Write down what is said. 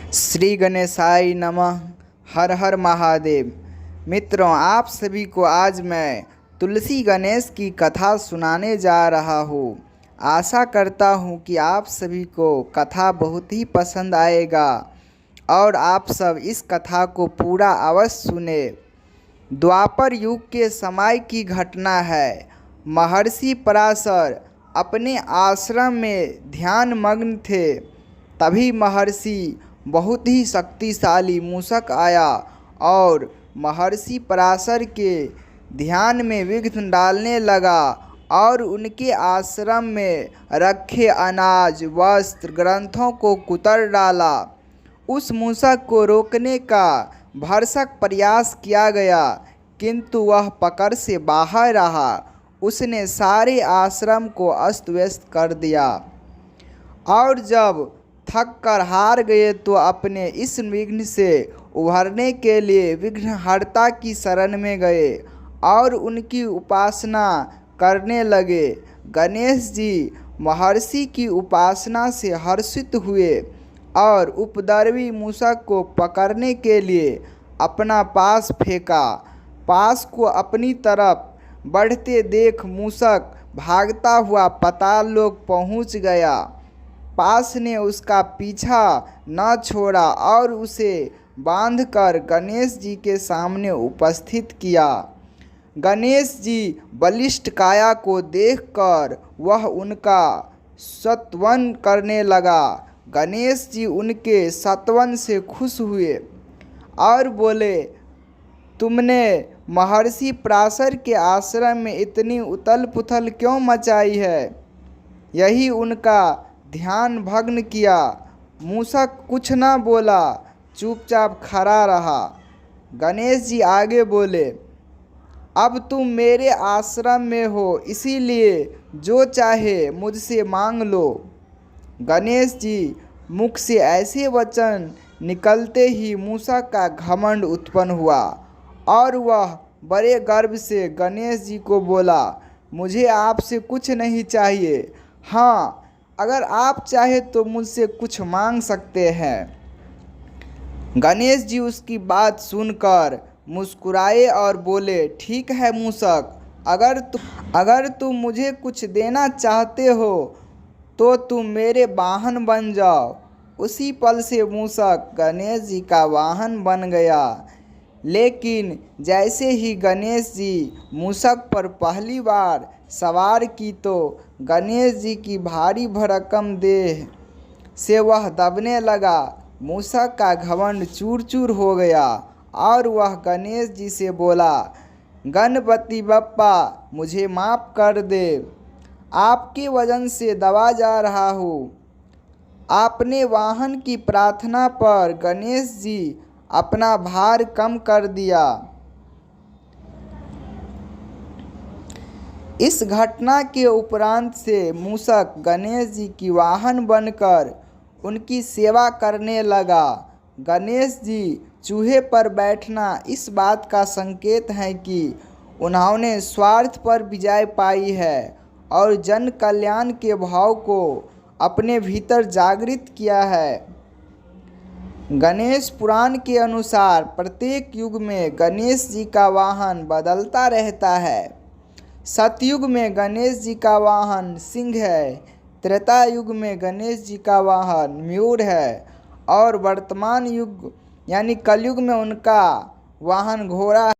श्री गणेशाय नमः। हर हर महादेव। मित्रों, आप सभी को आज मैं तुलसी गणेश की कथा सुनाने जा रहा हूँ। आशा करता हूँ कि आप सभी को कथा बहुत ही पसंद आएगा और आप सब इस कथा को पूरा अवश्य सुने। द्वापर युग के समय की घटना है। महर्षि पराशर अपने आश्रम में ध्यान मग्न थे। तभी महर्षि बहुत ही शक्तिशाली मूषक आया और महर्षि पराशर के ध्यान में विघ्न डालने लगा और उनके आश्रम में रखे अनाज, वस्त्र, ग्रंथों को कुतर डाला। उस मूषक को रोकने का भरसक प्रयास किया गया, किंतु वह पकड़ से बाहर रहा। उसने सारे आश्रम को अस्त व्यस्त कर दिया और जब थक कर हार गए तो अपने इस विघ्न से उभरने के लिए विघ्नहर्ता की शरण में गए और उनकी उपासना करने लगे। गणेश जी महर्षि की उपासना से हर्षित हुए और उपद्रवी मूषक को पकड़ने के लिए अपना पास फेंका। पास को अपनी तरफ बढ़ते देख मूषक भागता हुआ पाताल लोक पहुंच गया। पास ने उसका पीछा न छोड़ा और उसे बांधकर गणेश जी के सामने उपस्थित किया। गणेश जी बलिष्ठ काया को देखकर वह उनका स्तवन करने लगा। गणेश जी उनके स्तवन से खुश हुए और बोले, तुमने महर्षि पराशर के आश्रम में इतनी उथल पुथल क्यों मचाई है? यही उनका ध्यान भग्न किया। मूषक कुछ न बोला, चुपचाप खड़ा रहा। गणेश जी आगे बोले, अब तुम मेरे आश्रम में हो, इसीलिए जो चाहे मुझसे मांग लो। गणेश जी मुख से ऐसे वचन निकलते ही मूषक का घमंड उत्पन्न हुआ और वह बड़े गर्व से गणेश जी को बोला, मुझे आपसे कुछ नहीं चाहिए। हाँ, अगर आप चाहे तो मुझसे कुछ मांग सकते हैं। गणेश जी उसकी बात सुनकर मुस्कुराए और बोले, ठीक है मूषक, अगर तुम मुझे कुछ देना चाहते हो तो तुम मेरे वाहन बन जाओ। उसी पल से मूषक गणेश जी का वाहन बन गया। लेकिन जैसे ही गणेश जी मूषक पर पहली बार सवार की तो गणेश जी की भारी भरकम देह से वह दबने लगा। मूषक का घमंड चूर चूर हो गया और वह गणेश जी से बोला, गणपति बप्पा, मुझे माफ़ कर दे। आपके वजन से दबा जा रहा हूँ। आपने वाहन की प्रार्थना पर गणेश जी अपना भार कम कर दिया। इस घटना के उपरांत से मूषक गणेश जी की वाहन बनकर उनकी सेवा करने लगा। गणेश जी चूहे पर बैठना इस बात का संकेत है कि उन्होंने स्वार्थ पर विजय पाई है और जन कल्याण के भाव को अपने भीतर जागृत किया है। गणेश पुराण के अनुसार प्रत्येक युग में गणेश जी का वाहन बदलता रहता है। सतयुग में गणेश जी का वाहन सिंह है, त्रेता युग में गणेश जी का वाहन मयूर है और वर्तमान युग यानी कलयुग में उनका वाहन घोड़ा है।